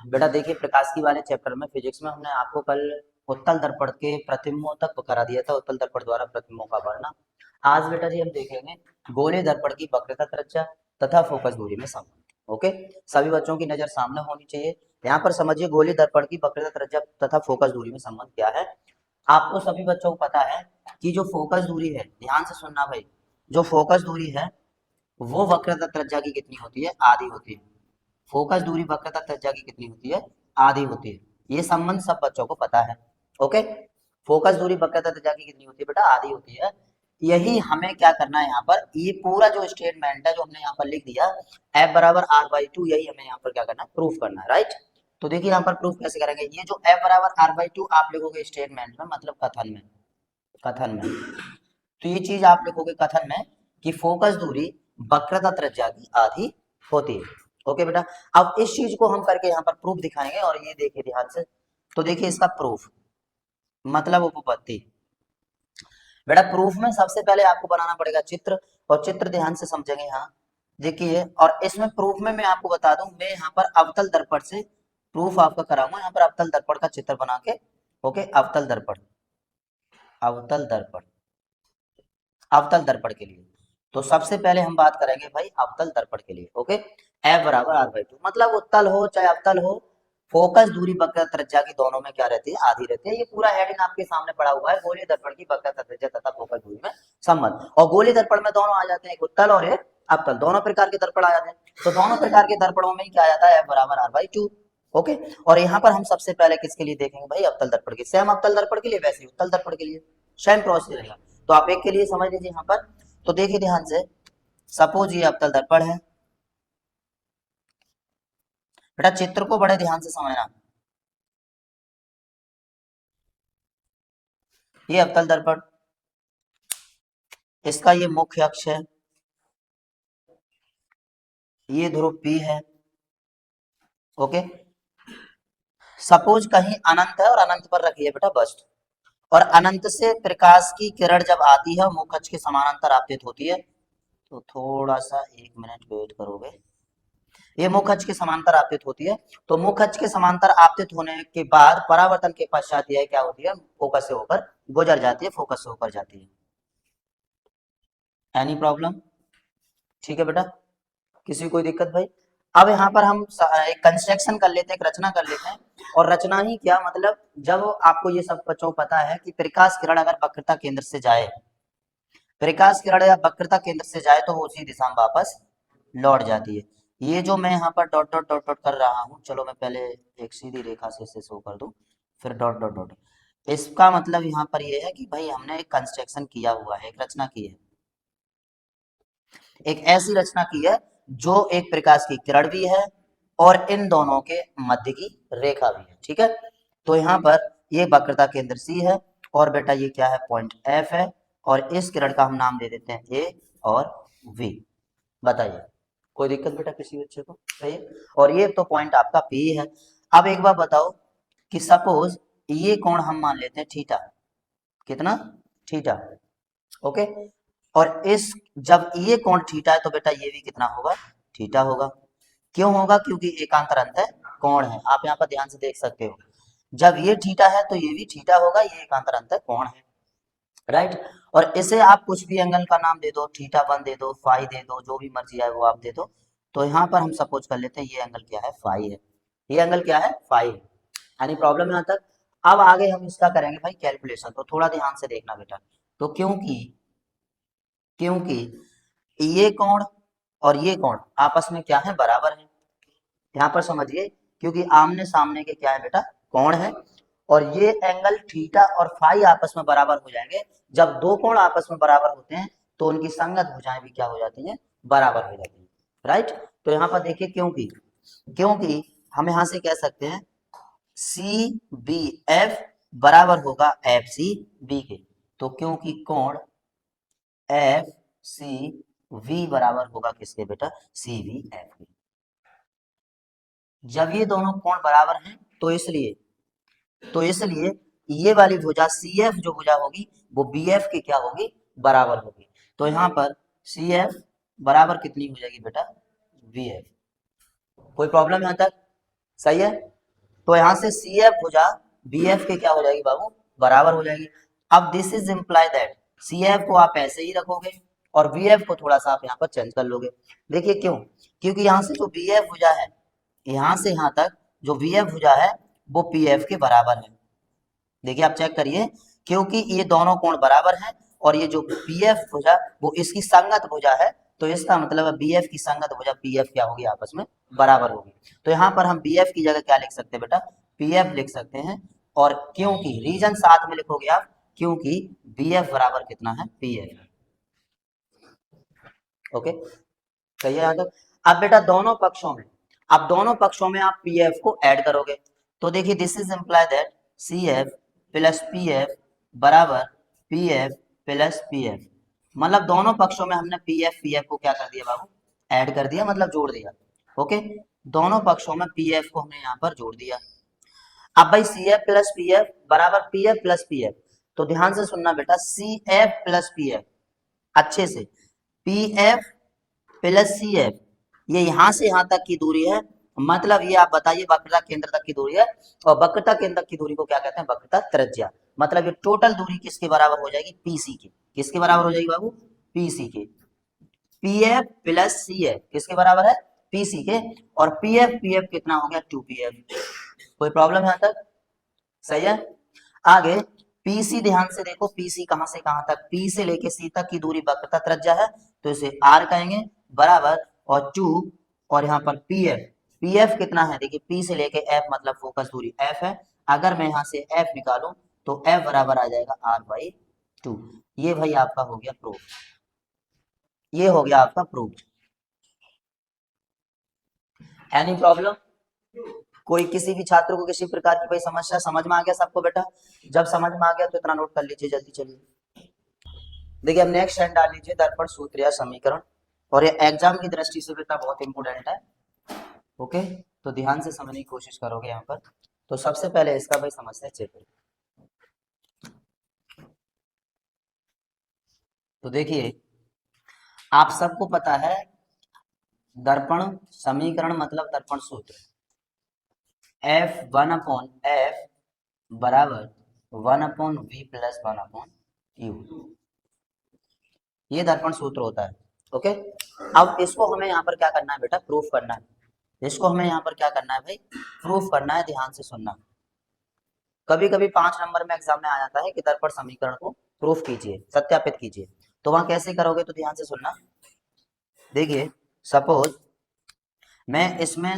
बेटा देखिए, प्रकाशिकी वाले चैप्टर में फिजिक्स में हमने आपको कल उत्तल दर्पण के प्रतिबिंबों तक करा दिया था, उत्तल दर्पण द्वारा प्रतिबिंबों का वर्णन। आज बेटा जी हम देखेंगे गोलीय दर्पण की वक्रता त्रिज्या तथा फोकस दूरी में संबंध। ओके, सभी बच्चों की नजर सामने होनी चाहिए। यहाँ पर समझिए गोलीय दर्पण की वक्रता त्रिज्या तथा फोकस दूरी में संबंध क्या है। आपको सभी बच्चों को पता है कि जो फोकस दूरी है, ध्यान से सुनना भाई, जो फोकस दूरी है वो वक्रता त्रिज्या की कितनी होती है? आधी होती है। फोकस दूरी वक्रता त्रिज्या की कितनी होती है? आधी होती है। ये संबंध सब बच्चों को पता है। ओके, फोकस दूरी वक्रता त्रिज्या की कितनी होती है बेटा? आधी होती है। यही हमें क्या करना है यहाँ पर, ये पूरा जो स्टेटमेंट है जो हमने यहाँ पर लिख दिया F बराबर R/2, यही हमें यहाँ पर क्या करना है? प्रूफ करना है, राइट। तो देखिए यहाँ पर प्रूफ कैसे करेंगे। ये जो F बराबर R/2 आप लिखोगे स्टेटमेंट में, मतलब कथन में, कथन में, तो ये चीज आप लिखोगे कथन में कि फोकस दूरी वक्रता त्रिज्या की आधी होती है। ओके बेटा, अब इस चीज को हम करके यहाँ पर प्रूफ दिखाएंगे, और ये देखिए ध्यान से, तो देखिए इसका प्रूफ मतलब उपपत्ति। बेटा प्रूफ में सबसे पहले आपको बनाना पड़ेगा चित्र, और चित्र ध्यान से समझेंगे यहाँ। देखिए, और इसमें प्रूफ में मैं आपको बता दूं, मैं यहाँ पर अवतल दर्पण से प्रूफ आपका कराऊंगा। यहाँ पर अवतल दर्पण का चित्र बना के, ओके, अवतल दर्पण, अवतल दर्पण, अवतल दर्पण के लिए तो सबसे पहले हम बात करेंगे भाई अवतल दर्पण के लिए। ओके, F बराबर R/2, मतलब उत्तल हो चाहे अवतल हो, फोकस दूरी वक्रता त्रिज्या की दोनों में क्या रहती है? आधी रहती है। ये पूरा हेडिंग आपके सामने पड़ा हुआ है, गोलीय दर्पण की वक्रता त्रिज्या तथा फोकस दूरी में संबंध। और गोलीय दर्पण में दोनों आ जाते हैं, एक उत्तल और एक अवतल, दोनों प्रकार के दर्पण आ जाते हैं। तो दोनों प्रकार के दर्पणों में क्या आ जाता है? F बराबर R/2। ओके, और यहाँ पर हम सबसे पहले किसके लिए देखेंगे भाई? अवतल दर्पण के। सेम अवतल दर्पण के लिए वैसे ही उत्तल दर्पण के लिए सेम प्रोसेस रहेगा। तो आप एक के लिए समझ लीजिए यहाँ पर। तो देखिए ध्यान से, सपोज ये अवतल दर्पण है बेटा, चित्र को बड़े ध्यान से समझना। ये अवतल दर्पण, इसका ये मुख्य अक्ष है, ये ध्रुव P है। ओके, सपोज कहीं अनंत है और अनंत पर रखिए बेटा वस्तु, और अनंत से प्रकाश की किरण जब आती है मुख्य अक्ष के समानांतर आपतित होती है, तो थोड़ा सा 1 मिनट वेट करोगे। ये मुख्य अक्ष के समांतर आपतित होती है। तो मुख्य अक्ष के समांतर आपतित होने के बाद परावर्तन के पश्चात यह क्या होती है? फोकस से होकर गुजर जाती है, फोकस से होकर जाती है। Any problem? ठीक है बेटा, किसी कोई दिक्कत भाई? अब यहाँ पर हम एक कंस्ट्रक्शन कर लेते हैं, एक रचना कर लेते हैं। और रचना ही क्या, मतलब जब आपको ये सब बच्चों को पता है कि प्रकाश किरण अगर वक्रता केंद्र से जाए, प्रकाश किरण या वक्रता केंद्र से जाए तो वो उसी दिशा में वापस लौट जाती है। ये जो मैं यहाँ पर डॉट डॉट डॉट डॉट कर रहा हूँ, चलो मैं पहले एक सीधी रेखा से इसे शो कर दूं, फिर डॉट डॉट डॉट। इसका मतलब यहाँ पर ये है कि भाई हमने एक कंस्ट्रक्शन किया हुआ है, एक रचना की है, एक ऐसी रचना की है जो एक प्रकाश की किरण भी है और इन दोनों के मध्य की रेखा भी है। ठीक है, तो यहाँ पर ये वक्रता केंद्र C है, और बेटा ये क्या है? पॉइंट F है, और इस किरण का हम नाम दे देते हैं A और V। बताइए, कोई दिक्कत बेटा किसी बच्चे को? सही है। और ये तो पॉइंट आपका P है। अब एक बार बताओ कि सपोज ये कोण हम मान लेते हैं थीटा, कितना? थीटा। ओके, और इस जब ये कोण थीटा है तो बेटा ये भी कितना होगा? थीटा होगा। क्यों होगा? क्योंकि एकांतर अंत कोण है। आप यहाँ पर ध्यान से देख सकते हो, जब ये थीटा है तो ये भी थीटा होगा, ये एकांतर अंत कोण है, राइट। और इसे आप कुछ भी एंगल का नाम दे दो, θ1 दे दो, फाई दे दो, जो भी मर्जी है वो आप दे दो। तो यहाँ पर हम सपोज कर लेते हैं ये एंगल क्या है? फाई है। ये एंगल क्या है? फाई है। यानी प्रॉब्लम यहाँ तक। अब आगे हम इसका करेंगे भाई कैलकुलेशन, तो थोड़ा ध्यान से देखना बेटा। तो क्योंकि क्योंकि ये कोण और ये कोण आपस में क्या है? बराबर है। यहाँ पर समझिए, क्योंकि आमने सामने के क्या है बेटा? कोण है। और ये एंगल थीटा और फाई आपस में बराबर हो जाएंगे। जब दो कोण आपस में बराबर होते हैं तो उनकी संगत भुजाएं भी क्या हो जाती हैं? बराबर हो जाती हैं, राइट। तो यहाँ पर देखिए, क्योंकि क्योंकि हम यहाँ से कह सकते हैं सी बी एफ बराबर होगा एफ सी बी के। तो क्योंकि कोण एफ सी वी बराबर होगा किसके बेटा? सी बी एफ के। जब ये दोनों कोण बराबर हैं तो इसलिए ये वाली भुजा सी एफ जो भुजा होगी वो बी एफ की क्या होगी? बराबर होगी। तो यहाँ पर सी एफ बराबर कितनी हो जाएगी बेटा? B F. कोई प्रॉब्लम यहाँ तक? सही है। तो यहाँ से सी एफ भुजा बी एफ के क्या हो जाएगी बाबू, बराबर हो जाएगी। अब this is imply that C F को आप ऐसे ही रखोगे और बी एफ को थोड़ा सा आप यहाँ पर चेंज कर लोगे। देखिए क्यों, क्योंकि यहाँ से जो बी एफ भुजा है, यहाँ से यहाँ तक जो बी एफ भुजा है वो पी एफ के बराबर है। देखिए आप चेक करिए, क्योंकि ये दोनों कोण बराबर हैं और ये जो पी एफ भुजा वो इसकी संगत भुजा है, तो इसका मतलब है बी एफ की संगत भुजा पी एफ क्या होगी, आपस में बराबर होगी। तो यहाँ पर हम बी एफ की जगह क्या लिख सकते हैं बेटा, पी एफ लिख सकते हैं। और क्योंकि रीजन साथ में लिखोगे आप, क्योंकि बी एफ बराबर कितना है, पी एफ। ओके, सही है यहाँ तक। अब बेटा दोनों पक्षों में, अब दोनों पक्षों में आप पी एफ को ऐड करोगे, तो देखिए this is imply that C F plus P F बराबर P F plus P F. मतलब दोनों पक्षों में हमने पी एफ को क्या कर दिया बाबू, ऐड कर दिया, मतलब जोड़ दिया। ओके, दोनों पक्षों में पी एफ को हमने यहाँ पर जोड़ दिया। अब भाई C F plus P F बराबर P F plus P F, तो ध्यान से सुनना बेटा, C F plus P F, अच्छे से, P F plus C F, ये यहां से यहां तक की दूरी है, मतलब ये आप बताइए वक्रता केंद्र तक की दूरी है, और वक्रता केंद्र तक की दूरी को क्या कहते हैं, वक्रता त्रिज्या। मतलब ये टोटल दूरी किसके बराबर हो जाएगी, पीसी के। किसके बराबर हो जाएगी बाबू, पीसी के। P F plus C F किसके बराबर है, पीसी के। और पी एफ कितना हो गया, 2pf। कोई प्रॉब्लम यहां तक, सही है। आगे पीसी, ध्यान से देखो, पीसी कहां से कहां तक, पी से लेके सी तक की दूरी वक्रता त्रिज्या है, तो इसे आर कहेंगे, बराबर, और 2, और यहाँ पर पीएफ, पीएफ कितना है, देखिए पी से लेके एफ मतलब फोकस दूरी एफ है। अगर मैं यहाँ से एफ निकालूं तो एफ बराबर आ जाएगा आर बाई 2। ये भाई आपका हो गया प्रूफ, ये हो गया आपका प्रूफ। एनी प्रॉब्लम, कोई किसी भी छात्र को किसी प्रकार की कोई समस्या, समझ में आ गया सबको बेटा? जब समझ में आ गया तो इतना नोट कर लीजिए जल्दी। चलिए देखिए, अब नेक्स्ट लाइन डाल लीजिए, दर्पण सूत्र या समीकरण, और ये एग्जाम की दृष्टि से बेटा बहुत इंपोर्टेंट है। ओके, तो ध्यान से समझने की कोशिश करोगे यहाँ पर। तो सबसे पहले इसका भाई समझते हैं चित्र। तो देखिए आप सबको पता है दर्पण समीकरण मतलब दर्पण सूत्र, F1/F बराबर 1/V प्लस 1/U, ये दर्पण सूत्र होता है। ओके, अब इसको हमें यहाँ पर क्या करना है बेटा, प्रूफ करना है। इसको हमें यहाँ पर क्या करना है भाई, प्रूफ करना है। ध्यान से सुनना, कभी कभी 5 नंबर में एग्जाम में आ जाता है कि दर्पण समीकरण को प्रूफ कीजिए, सत्यापित कीजिए, तो वहां कैसे करोगे, तो ध्यान से सुनना। देखिए सपोज मैं इसमें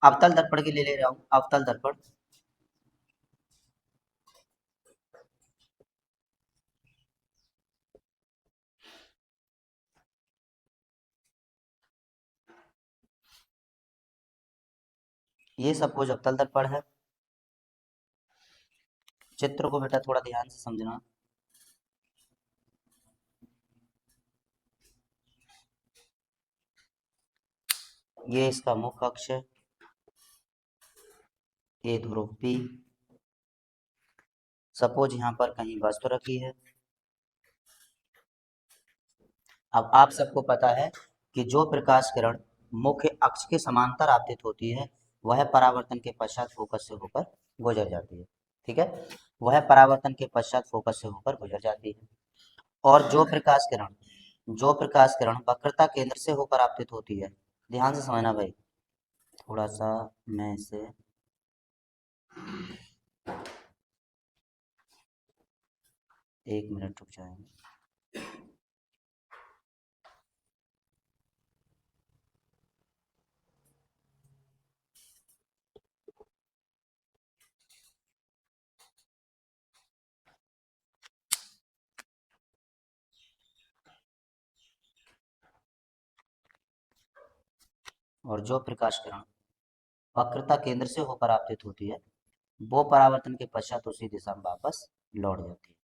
अवतल दर्पण के लिए ले रहा हूं, अवतल दर्पण, ये सपोज अवतल दर्पण है। चित्र को बेटा थोड़ा ध्यान से समझना। ये इसका मुख्य अक्ष है, ये ध्रुव P, सपोज यहाँ पर कहीं वस्तु रखी है। अब आप सबको पता है कि जो प्रकाश किरण मुख्य अक्ष के समांतर आपतित होती है वह परावर्तन के पश्चात फोकस से होकर गुजर जाती है। ठीक है, वह परावर्तन के पश्चात फोकस से होकर गुजर जाती है। और जो प्रकाश किरण वक्रता केंद्र से होकर आपतित होती है, ध्यान से समझना भाई, थोड़ा सा मैं इसे, एक मिनट रुक जाएंगे। और जो प्रकाश किरण वक्रता केंद्र से होकर आपतित होती है वो परावर्तन के पश्चात उसी दिशा में वापस लौट जाती है।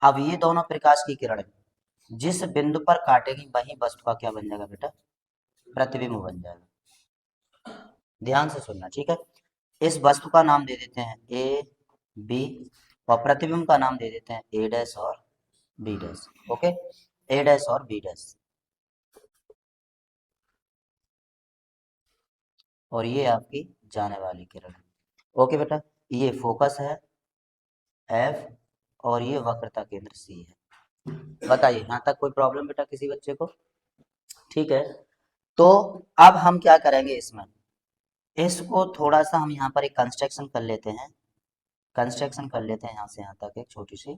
अब ये दोनों प्रकाश की किरण जिस बिंदु पर काटेगी वही वस्तु का क्या बन जाएगा बेटा, प्रतिबिंब बन जाएगा। ध्यान से सुनना, ठीक है। इस वस्तु का नाम दे देते हैं ए बी, और प्रतिबिंब का नाम दे देते हैं ए डैश और बी डैश। ओके, ए डैश और बी डैश। और ये आपकी जाने वाली किरण है। ओके बेटा, ये फोकस है एफ और ये वक्रता केंद्र सी है। बताइए यहाँ तक कोई प्रॉब्लम बेटा किसी बच्चे को? ठीक है, तो अब हम क्या करेंगे इसमें, इसको थोड़ा सा हम यहाँ पर एक कंस्ट्रक्शन कर लेते हैं, कंस्ट्रक्शन कर लेते हैं यहाँ से यहाँ तक एक छोटी सी,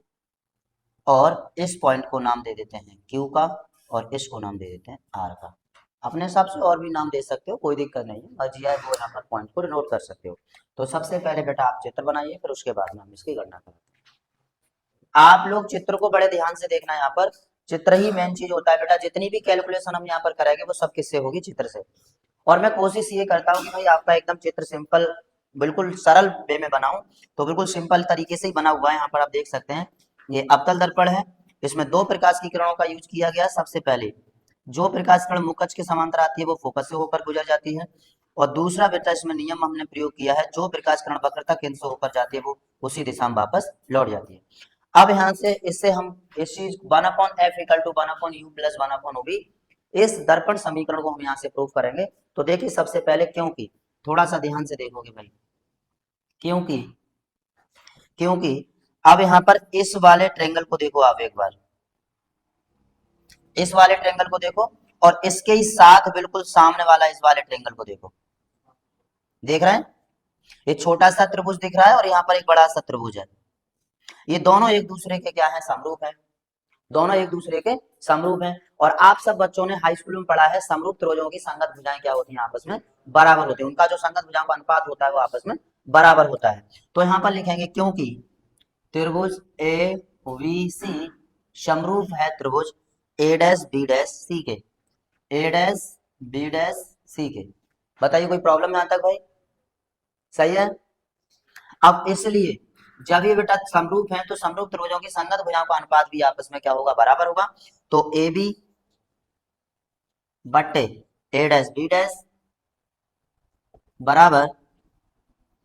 और इस पॉइंट को नाम दे देते हैं Q का और इसको नाम दे देते हैं R का। अपने हिसाब से और भी नाम दे सकते हो, कोई दिक्कत नहीं है, मर्जी आए वो यहाँ पर पॉइंट को नोट कर सकते हो। तो सबसे पहले बेटा आप चित्र बनाइए, फिर उसके बाद में हम इसकी गणना करेंगे। आप लोग चित्र को बड़े ध्यान से देखना, यहाँ पर चित्र ही मेन चीज होता है बेटा। जितनी भी कैलकुलेशन हम यहाँ पर करेंगे वो सब किससे होगी, चित्र से। और मैं कोशिश ये करता हूँ कि भाई आपका एकदम चित्र सिंपल, बिल्कुल सरल वे में बनाऊं, तो बिल्कुल सिंपल तरीके से ही बना हुआ है। यहाँ पर आप देख सकते हैं ये अवतल दर्पण है, इसमें दो प्रकाश की किरणों का यूज किया गया। सबसे पहले जो प्रकाश किरण मुख अक्ष के समांतर आती है वो फोकस से होकर गुजर जाती है, और दूसरा बेटा इसमें नियम हमने प्रयोग किया है, जो प्रकाश किरण वक्रता केंद्र से होकर जाती है वो उसी दिशा में वापस लौट जाती है। अब यहाँ से इससे हम इस चीज 1/f equal to 1/u plus 1/v, इस दर्पण समीकरण को हम यहाँ से प्रूव करेंगे। तो देखिए सबसे पहले क्योंकि, थोड़ा सा ध्यान से देखोगे भाई, क्योंकि क्योंकि अब यहाँ पर इस वाले ट्रेंगल को देखो, आप एक बार इस वाले ट्रेंगल को देखो, और इसके ही साथ बिल्कुल सामने वाला इस वाले ट्रेंगल को देखो, देख रहे हैं? ये छोटा सा त्रिभुज दिख रहा है और यहाँ पर एक बड़ा सा त्रिभुज है। ये दोनों एक दूसरे के क्या है, समरूप है। दोनों एक दूसरे के समरूप हैं। और आप सब बच्चों ने हाई स्कूल में पढ़ा है, समरूप त्रिभुजों की संगत भुजाएं क्या होती हैं, आपस में बराबर होती है। उनका जो संगत भुजाओं का अनुपात होता है वो आपस में बराबर होता है। तो यहाँ पर लिखेंगे क्योंकि त्रिभुज ए बी सी समरूप है त्रिभुज ए डैश बी डैश सी के, ए डैश बी डैश सी के। बताइए कोई प्रॉब्लम यहाँ तक भाई? सही है। अब इसलिए जब ये बेटा समरूप है तो समरूप त्रिभुजों की संगत भुजाओं का अनुपात भी आपस में क्या होगा, बराबर होगा। तो ए बी बट्टे ए डैश बी डैश बराबर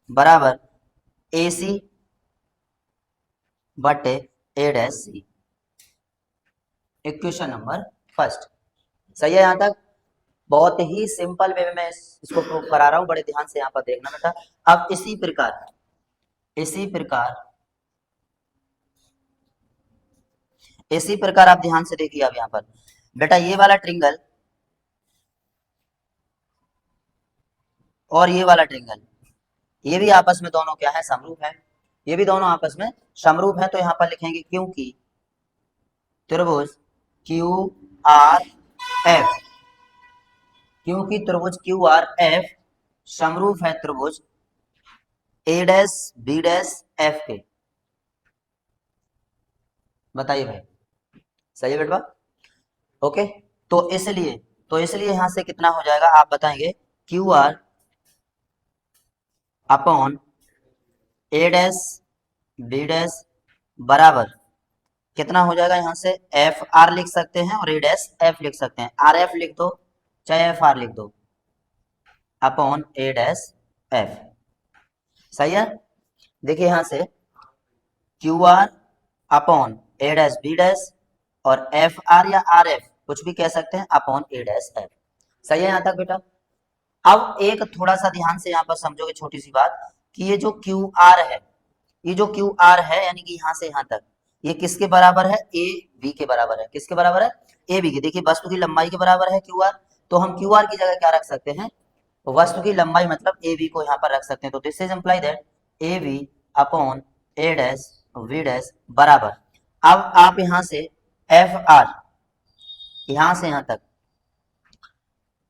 बराबर ए सी बट्टे A dash C. Equation number first. सही है यहाँ तक? बहुत ही सिंपल वे में मैं इसको प्रूव करा रहा हूं, बड़े ध्यान से यहाँ पर देखना बेटा। अब इसी प्रकार आप ध्यान से देखिए। अब यहाँ पर बेटा ये वाला ट्रिंगल और ये वाला ट्रिंगल, ये भी आपस में दोनों क्या है, समरूप है। ये भी दोनों आपस में समरूप है। तो यहाँ पर लिखेंगे क्योंकि त्रिभुज क्यू आर एफ, क्योंकि त्रिभुज क्यू आर एफ समरूप है त्रिभुज ए डैश बी डैश एफ के। बताइए भाई, सही है बेटा? ओके, तो इसलिए यहां से कितना हो जाएगा, आप बताएंगे Q R upon A dash B dash बराबर कितना हो जाएगा, यहां से एफ आर लिख सकते हैं और ए डैश एफ लिख सकते हैं। आर एफ लिख दो चाहे एफ आर लिख दो, अपॉन ए डैश एफ। सही है। देखिए यहां से Q R upon A dash B dash और एफ आर या आर एफ कुछ भी कह सकते हैं, अपॉन ए डैश एफ। सही है यहाँ तक बेटा? अब एक थोड़ा सा ध्यान से यहाँ पर समझोगे छोटी सी बात, कि ये जो क्यू आर है, ये जो क्यू आर है यानी कि यहाँ से यहाँ तक, ये किसके बराबर है, ए बी के बराबर है। किसके बराबर है, ए बी के। देखिए वस्तु की लंबाई के बराबर है क्यू आर, तो हम क्यू आर की जगह क्या रख सकते हैं, वस्तु की लंबाई मतलब ए बी को यहाँ पर रख सकते हैं। तो this is imply that A B upon A dash V dash बराबर, अब आप यहाँ से एफ आर, यहाँ से यहाँ तक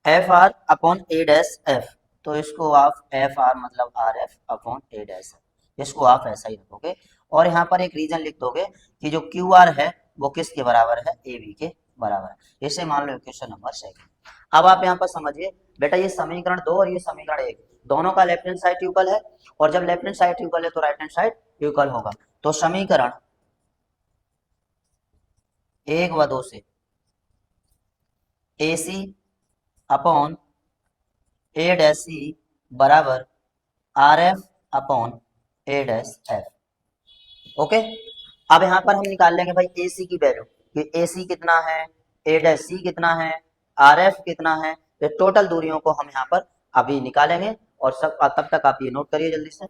F R upon A dash F, तो इसको आप एफ आर मतलब R F upon A dash F, इसको आप ऐसा ही रखोगे। और यहाँ पर एक रीजन लिख दोगे कि जो क्यू आर है वो किसके बराबर है, ए बी के बराबर है। इसे मान लो इक्वेशन नंबर सेकंड। अब आप यहाँ पर समझिए बेटा, ये समीकरण 2 और ये समीकरण 1 दोनों का लेफ्ट हैंड साइड इक्वल है, और जब लेफ्ट हैंड साइड इक्वल है तो राइट हैंड साइड इक्वल होगा। तो समीकरण 1 व 2 से ए सी अपॉन ए डैश सी बराबर R F upon A dash F. Okay, अब यहाँ पर हम निकाल लेंगे भाई ए सी की वैल्यू, कि ए सी कितना है, ए डैश सी कितना है, आर एफ कितना है। ये टोटल दूरियों को हम यहाँ पर अभी निकालेंगे और सब तब तक आप ये नोट करिए जल्दी से।